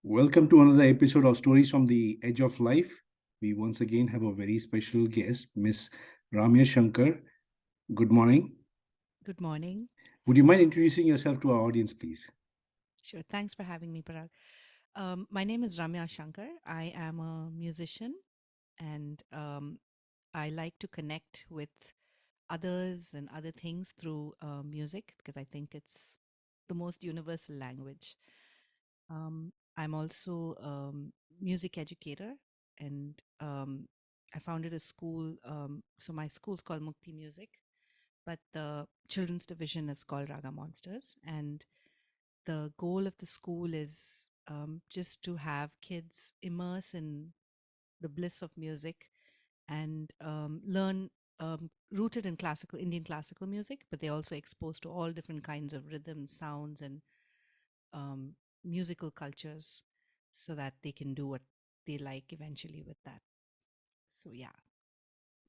Welcome to another episode of Stories from the Edge of Life. We once again have a very special guest, Miss Ramya Shankar. Good morning. Good morning. Would you mind introducing yourself to our audience, please? Sure. Thanks for having me, Parag. My name is Ramya Shankar. I am a musician and I like to connect with others and other things through music because I think it's the most universal language. I'm also music educator and I founded a school. So my school's called Mukti Music, but the children's division is called Raga Monsters. And the goal of the school is just to have kids immerse in the bliss of music and learn rooted in classical Indian classical music, but they're also exposed to all different kinds of rhythms, sounds, and um, musical cultures, so that they can do what they like eventually with that. So yeah.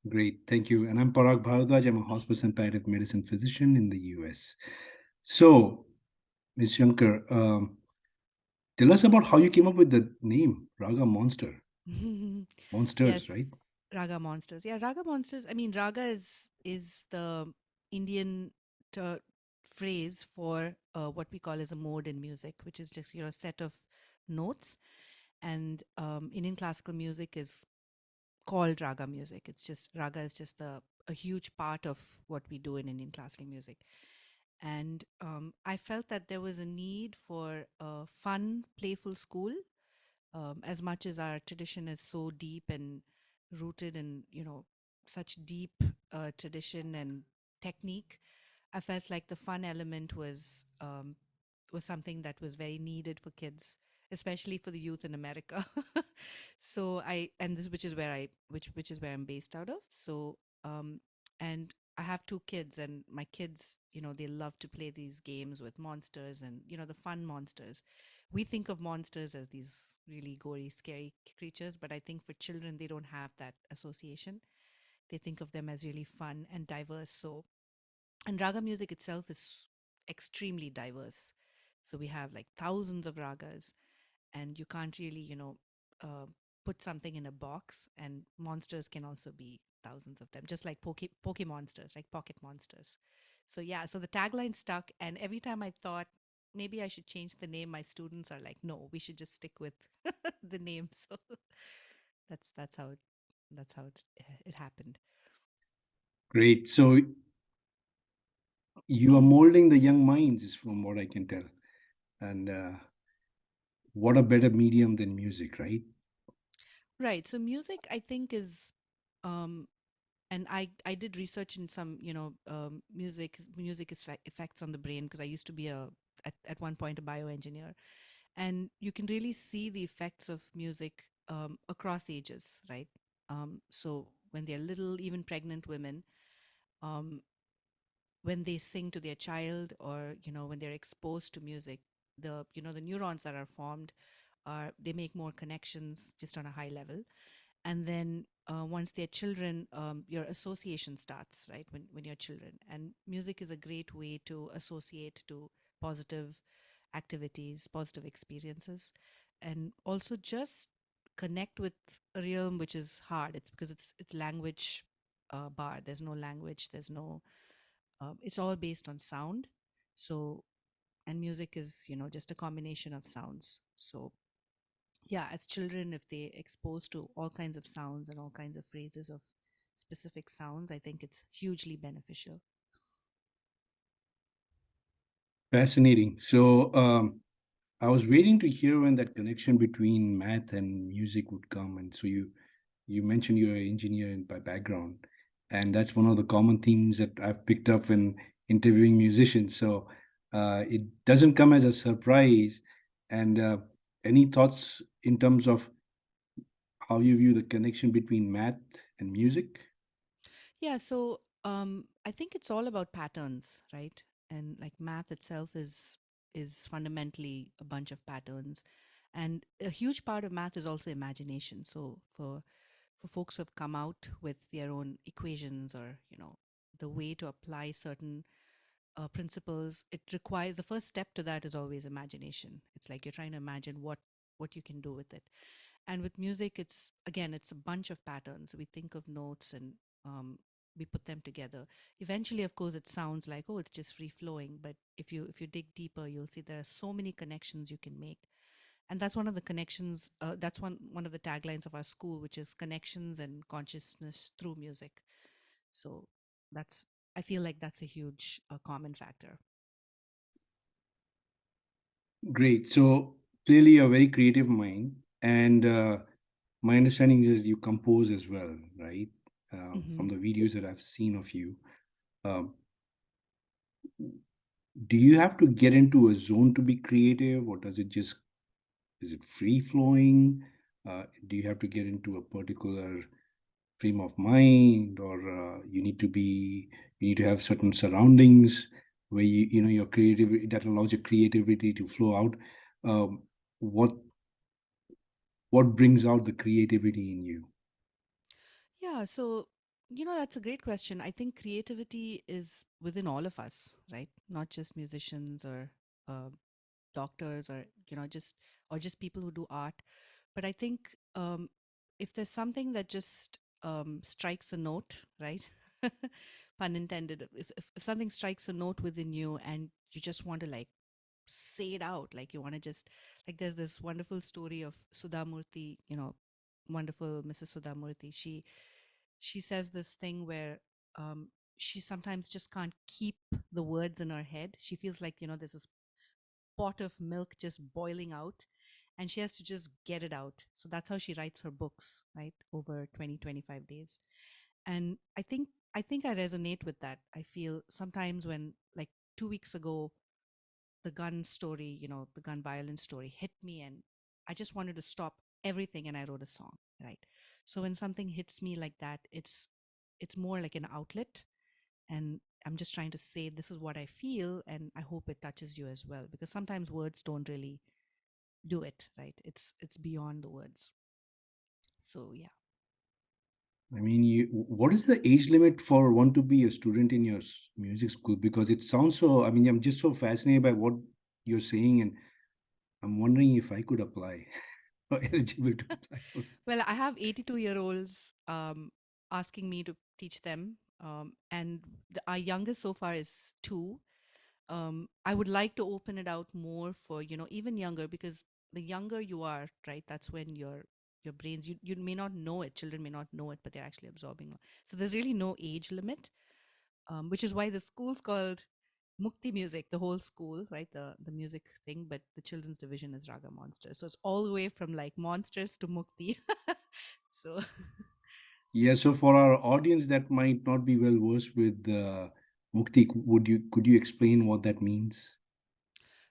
Great, thank you. And I'm Parag Bharadwaj. I'm a hospice and palliative medicine physician in the US. So, Ms. Shankar, tell us about how you came up with the name Raga Monster. Monsters, Yes, right? Raga Monsters. Yeah, Raga Monsters. I mean, Raga is the Indian ter- phrase for what we call as a mode in music, which is just a set of notes. And Indian classical music is called Raga music. It's just Raga is just a huge part of what we do in Indian classical music. And I felt that there was a need for a fun, playful school, as much as our tradition is so deep and rooted in such deep tradition and technique. I felt like the fun element was something that was very needed for kids, especially for the youth in America. So I and this which is where I which is where I'm based out of. So and I have two kids, and my kids, they love to play these games with monsters and the fun monsters. We think of monsters as these really gory, scary creatures, but I think for children they don't have that association. They think of them as really fun and diverse. So and raga music itself is extremely diverse. So we have like thousands of ragas, and you can't really, uh, put something in a box. And monsters can also be thousands of them, just like poke monsters, like pocket monsters. So yeah, so the tagline stuck, and every time I thought maybe I should change the name, my students are like, no, we should just stick with the name. So that's how it happened. Great. So, you are molding the young minds, from what I can tell. And what a better medium than music, right? Right. So music, I think, is um, and I did research in some effects on the brain, because I used to be at one point a bioengineer, and you can really see the effects of music across ages, right? So when they're little, even pregnant women, um, when they sing to their child, or when they're exposed to music, the neurons that are formed are they make more connections just on a high level. And then once they're children, your association starts, right, when you're children, and music is a great way to associate to positive activities, positive experiences, and also just connect with a realm which is hard. It's because it's language bar. There's no language, there's no it's all based on sound. So and music is just a combination of sounds. So yeah, as children, if they exposed to all kinds of sounds and all kinds of phrases of specific sounds, I think it's hugely beneficial. Fascinating. So, I was waiting to hear when that connection between math and music would come. And so you mentioned you're an engineer by background, and that's one of the common themes that I've picked up when interviewing musicians. So it doesn't come as a surprise. And any thoughts in terms of how you view the connection between math and music? Yeah, so I think it's all about patterns, right? And like math itself is fundamentally a bunch of patterns, and a huge part of math is also imagination. So for folks who have come out with their own equations, or the way to apply certain principles, it requires the first step to that is always imagination. It's like you're trying to imagine what what you can do with it. And with music, it's again, it's a bunch of patterns. We think of notes and um, we put them together. Eventually, of course, it sounds like, oh, it's just free flowing. But if you dig deeper, you'll see there are so many connections you can make. And that's one of the connections. That's one of the taglines of our school, which is connections and consciousness through music. So that's I feel like that's a huge common factor. Great. So clearly, a very creative mind, and my understanding is you compose as well, right? Hmm. From the videos that I've seen of you, um, do you have to get into a zone to be creative, or does it just is it free flowing? Do you have to get into a particular frame of mind, or you need to have certain surroundings where you know your creativity that allows your creativity to flow out? Um, what what brings out the creativity in you? Yeah, so that's a great question. I think creativity is within all of us, right? Not just musicians or uh, doctors or just people who do art. But I think if there's something that just strikes a note, right? Pun intended. If something strikes a note within you and you just want to like say it out, like you want to just like there's this wonderful story of Sudha Murthy, wonderful Mrs. Sudha Murthy. She says this thing where she sometimes just can't keep the words in her head. She feels like there's this pot of milk just boiling out and she has to just get it out. So that's how she writes her books, right? Over 20-25 days. And I think I resonate with that. I feel sometimes when like 2 weeks ago the gun story, the gun violence story hit me and I just wanted to stop everything and I wrote a song, right? So when something hits me like that, it's more like an outlet and I'm just trying to say this is what I feel and I hope it touches you as well because sometimes words don't really do it, right? It's beyond the words. So yeah. I mean, what is the age limit for one to be a student in your music school? Because it sounds so. I mean, I'm just so fascinated by what you're saying, and I'm wondering if I could apply or eligible to apply for. Well, I have 82-year-olds asking me to teach them and our youngest so far is 2. I would like to open it out more for even younger because the younger you are, right, that's when your brains you may not know it, children may not know it, but they're actually absorbing it. So there's really no age limit, which is why the school's called Mukti Music, the whole school, right, the music thing, but the children's division is Raga Monsters, so it's all the way from like monsters to Mukti. So Yeah. So for our audience that might not be well versed with Mukti, could you explain what that means?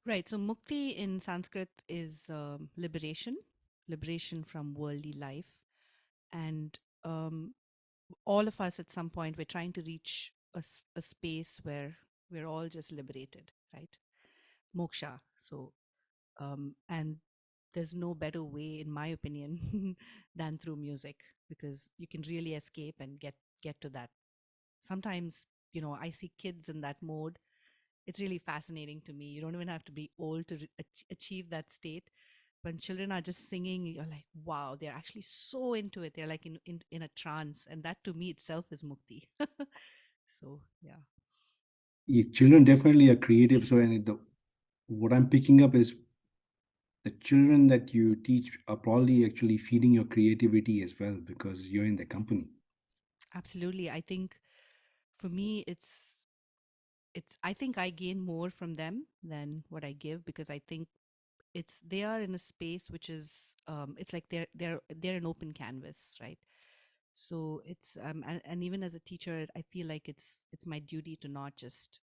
right. So Mukti in Sanskrit is liberation from worldly life. And all of us at some point, we're trying to reach a space where we're all just liberated, right? Moksha. So, and there's no better way, in my opinion, than through music because you can really escape and get to that. Sometimes, I see kids in that mode. It's really fascinating to me. You don't even have to be old to achieve that state. When children are just singing, you're like, wow, they're actually so into it. They're like in a trance. And that to me itself is mukti. So, yeah. Yeah, children definitely are creative. So, and what I'm picking up is the children that you teach are probably actually feeding your creativity as well because you're in the company. Absolutely. I think for me, I think I gain more from them than what I give because I think they are in a space which is it's like they're an open canvas, right? So it's and even as a teacher I feel like it's my duty to not just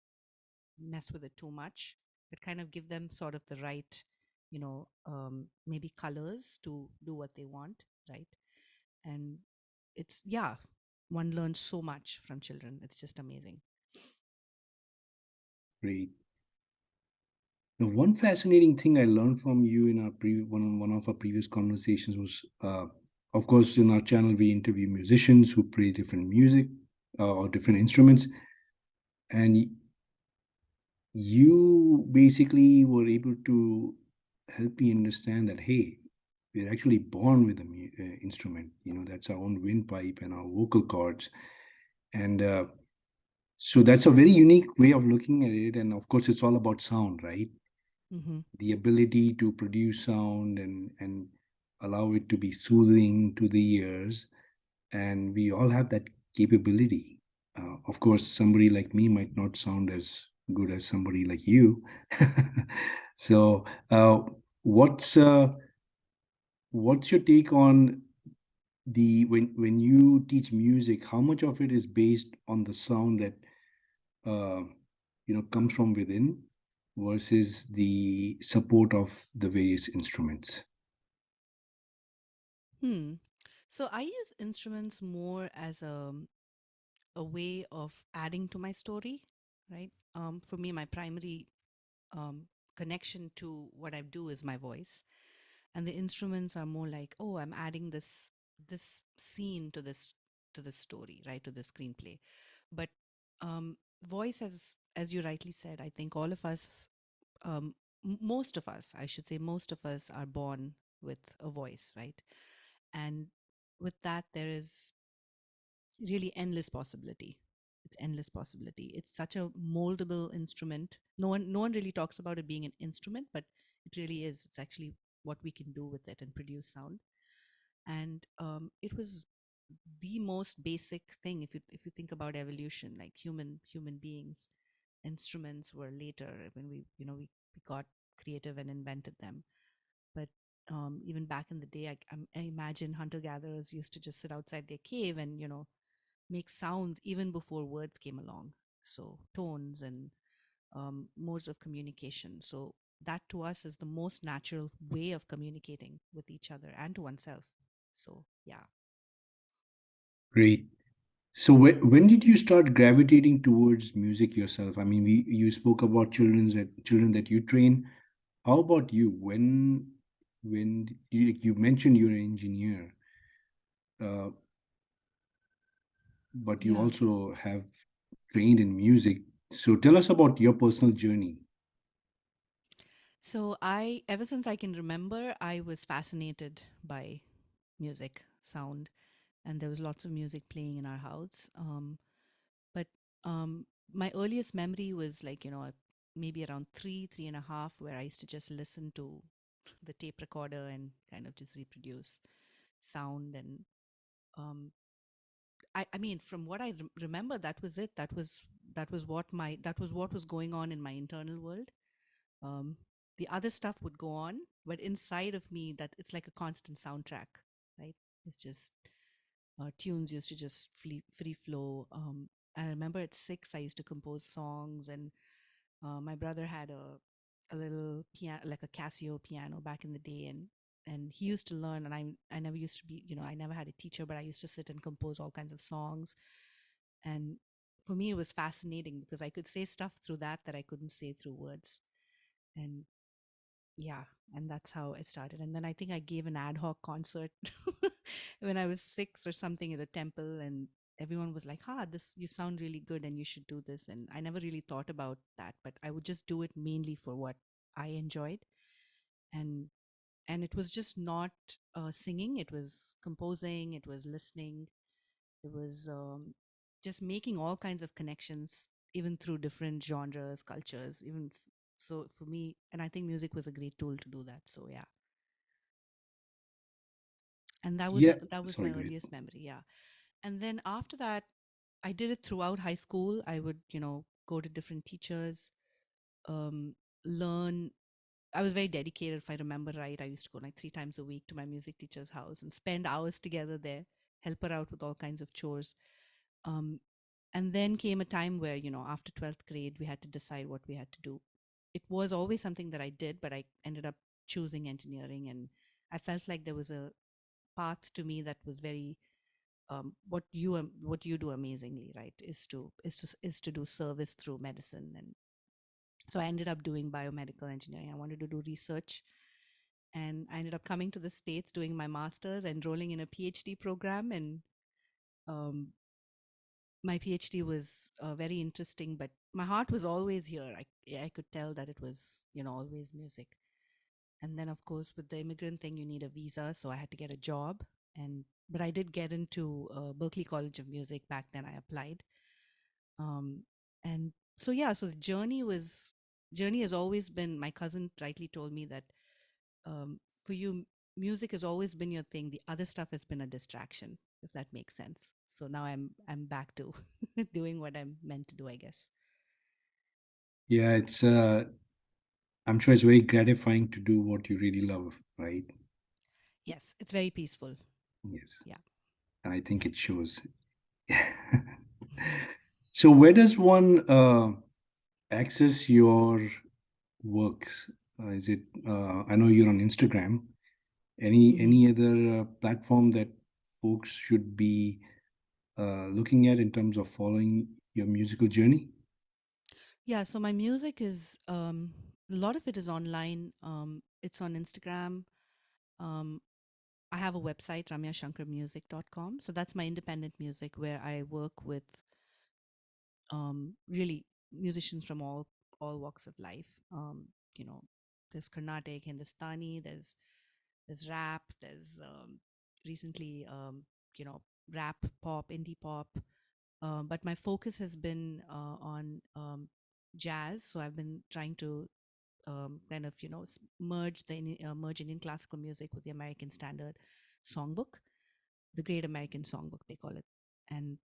mess with it too much but kind of give them sort of the right maybe colors to do what they want, right? And it's yeah, one learns so much from children, it's just amazing. Great. The one fascinating thing I learned from you in one of our previous conversations was, of course, in our channel we interview musicians who play different music or different instruments, and you basically were able to help me understand that hey, we're actually born with an instrument. That's our own windpipe and our vocal cords. And so that's a very unique way of looking at it. And of course, it's all about sound, right? Mm-hmm. The ability to produce sound and allow it to be soothing to the ears. And we all have that capability. Of course, somebody like me might not sound as good as somebody like you. So, what's your take on the when you teach music? How much of it is based on the sound that uh, comes from within versus the support of the various instruments? Hmm. So I use instruments more as a way of adding to my story, right? For me, my primary um, connection to what I do is my voice, and the instruments are more like, oh, I'm adding this scene to this story, right, to the screenplay. But voice, as you rightly said, I think all of us, most of us, I should say, most of us are born with a voice, right? And with that, there is really endless possibility. It's endless possibility. It's such a moldable instrument. No one really talks about it being an instrument, but it really is. It's actually what we can do with it and produce sound. And it was the most basic thing. If you think about evolution, like human beings, instruments were later when we got creative and invented them. But even back in the day, I imagine hunter gatherers used to just sit outside their cave and make sounds even before words came along. So tones and modes of communication. So that to us is the most natural way of communicating with each other and to oneself. So yeah. Great. So when did you start gravitating towards music yourself? I mean, you spoke about children that you train. How about you? When you mentioned you're an engineer, uh, but you Yeah. also have trained in music. So tell us about your personal journey. So I, ever since I can remember, I was fascinated by music, sound, and there was lots of music playing in our house. But my earliest memory was like, maybe around three and a half, where I used to just listen to the tape recorder and kind of just reproduce sound. And um, I mean, from what I remember, that was it. That was what was going on in my internal world. Um, the other stuff would go on, but inside of me, that it's like a constant soundtrack, right? It's just tunes used to just free flow. I remember at 6, I used to compose songs, and my brother had a little piano, like a Casio piano back in the day, and he used to learn, and I never used to be, I never had a teacher, but I used to sit and compose all kinds of songs, and for me, it was fascinating because I could say stuff through that I couldn't say through words, and yeah, and that's how it started. And then I think I gave an ad hoc concert when I was 6 or something at a temple, and everyone was like, "Ha, this you sound really good, and you should do this." And I never really thought about that, but I would just do it mainly for what I enjoyed, and it was just not singing; it was composing, it was listening, it was just making all kinds of connections, even through different genres, cultures, so for me, and I think music was a great tool to do that. So yeah, and Yeah, that was sorry, my go ahead. earliest memory. Yeah, and then after that, I did it throughout high school. I would go to different teachers, um, learn. I was very dedicated. If I remember right, I used to go like 3 times a week to my music teacher's house and spend hours together there, help her out with all kinds of chores. Um, and then came a time where, after 12th grade, we had to decide what we had to do. It was always something that I did, but I ended up choosing engineering. And I felt like there was a path to me that was very what you do amazingly, right, is to do service through medicine. And so I ended up doing biomedical engineering. I wanted to do research, and I ended up coming to the States, doing my master's, enrolling in a PhD program. And um, my PhD was very interesting, but my heart was always here. I could tell that it was, always music. And then, of course, with the immigrant thing, you need a visa. So I had to get a job. But I did get into Berkeley College of Music back then. I applied. Um, and so, yeah, so the journey has always been, my cousin rightly told me that for you, music has always been your thing. The other stuff has been a distraction, if that makes sense. So now I'm back to doing what I'm meant to do, I guess. Yeah, it's I'm sure it's very gratifying to do what you really love, right? Yes, it's very peaceful. Yes. Yeah. And I think it shows. So where does one access your works? Is it I know you're on Instagram. Hmm. Any other platform that folks should be looking at in terms of following your musical journey? Yeah. So my music is a lot of it is online. It's on Instagram. Um, I have a website, ramyashankarmusic.com. So that's my independent music where I work with really musicians from all walks of life. You know, there's Carnatic, Hindustani, there's rap, there's recently rap, pop, indie pop. But my focus has been on jazz. So I've been trying to kind of merge Indian classical music with the American Standard Songbook, the Great American Songbook they call it, and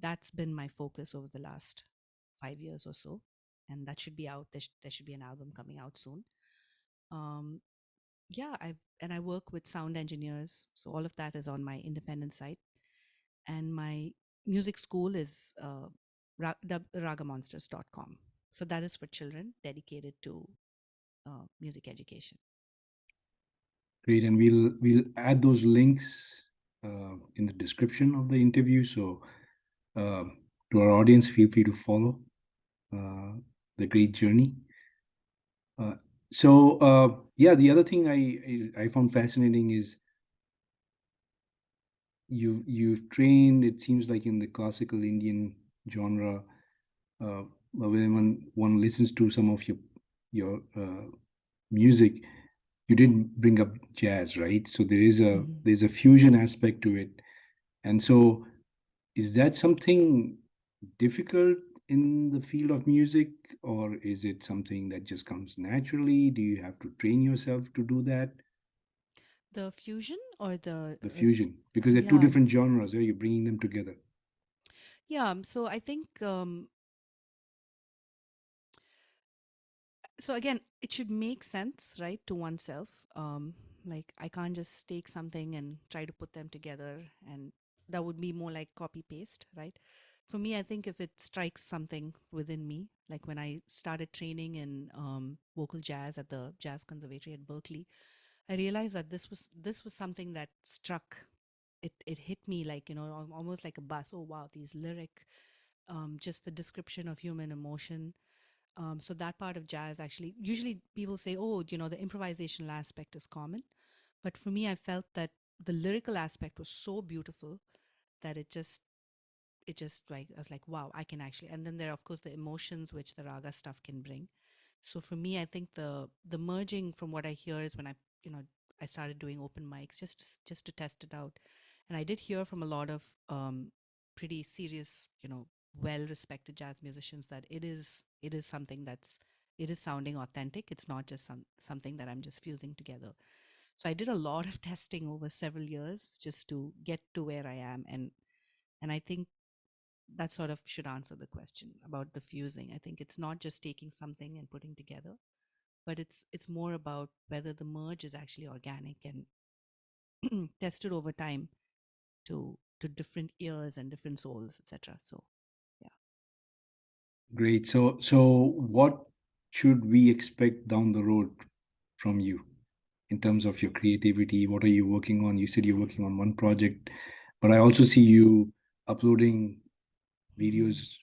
that's been my focus over the last 5 years or so. And that should be out. There should be an album coming out soon. Um, yeah, I work with sound engineers, so all of that is on my independent site. And my music school is ragamonsters.com. So that is for children, dedicated to music education. Great, and we'll add those links in the description of the interview. So to our audience, feel free to follow uh, the great journey. Uh, yeah, the other thing I found fascinating is you've trained. It seems like in the classical Indian genre, when one listens to some of your music, you didn't bring up jazz, right? So Hmm. there's a fusion aspect to it, and so is that something difficult in the field of music, or is it something that just comes naturally? Do you have to train yourself to do that? The fusion or the The fusion, because they're two yeah, different genres, right? You're bringing them together. yeah. So I think so again, it should make sense, right, to oneself. Like I can't just take something and try to put them together, and that would be more like copy paste, right? For me, I think if it strikes something within me, like when I started training in vocal jazz at the Jazz Conservatory at Berkeley, I realized that this was something that struck. It hit me like almost like a bus. Oh wow, these lyric, just the description of human emotion. So that part of jazz actually, usually people say, oh, the improvisational aspect is common. But for me, I felt that the lyrical aspect was so beautiful that it just like, I was like, wow, I can actually. And then there are, of course, the emotions which the raga stuff can bring. So for me, I think the merging from what I hear is when you know, I started doing open mics just to test it out. And I did hear from a lot of pretty serious, well-respected jazz musicians that it is something it is sounding authentic. It's not just something that I'm just fusing together. So I did a lot of testing over several years just to get to where I am, and I think that sort of should answer the question about the fusing. I think it's not just taking something and putting together, but it's more about whether the merge is actually organic and tested over time to different ears and different souls, etc. So yeah. Great. So what should we expect down the road from you in terms of your creativity? What are you working on? You said you're working on one project, but I also see you uploading Hmm. videos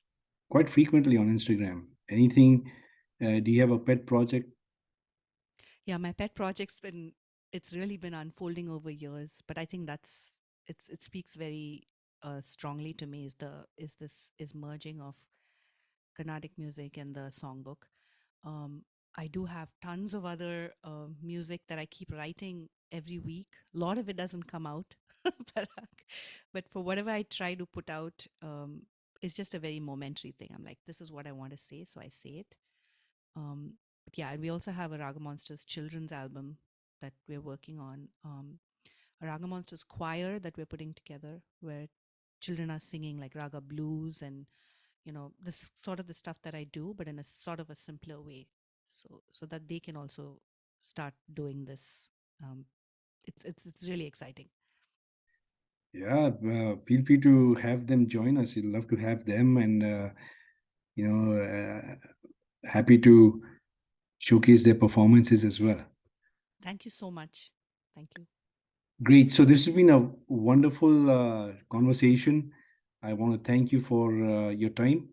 quite frequently on Instagram. Anything? Do you have a pet project? Yeah, my pet project's been it's really been unfolding over years, but I think it speaks very strongly to me is this is merging of Carnatic music and the songbook. I do have tons of other music that I keep writing every week. A lot of it doesn't come out, Parag. But for whatever I try to put out, it's just a very momentary thing. I'm like, this is what I want to say, so I say it. But yeah, and we also have a Raga Monsters children's album that we're working on. A Raga Monsters choir that we're putting together, where children are singing like Raga blues and this sort of the stuff that I do, but in a sort of a simpler way, so that they can also start doing this. Um, it's really exciting. Yeah, feel free to have them join us. We'd love to have them, and you know, happy to showcase their performances as well. Thank you so much. Thank you. Great. So this has been a wonderful conversation. I want to thank you for your time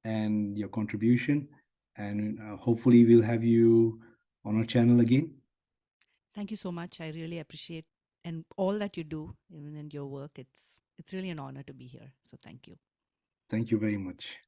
and your contribution, and hopefully we'll have you on our channel again. Thank you so much. I really appreciate and all that you do, even in your work. It's really an honor to be here. So thank you. Thank you very much.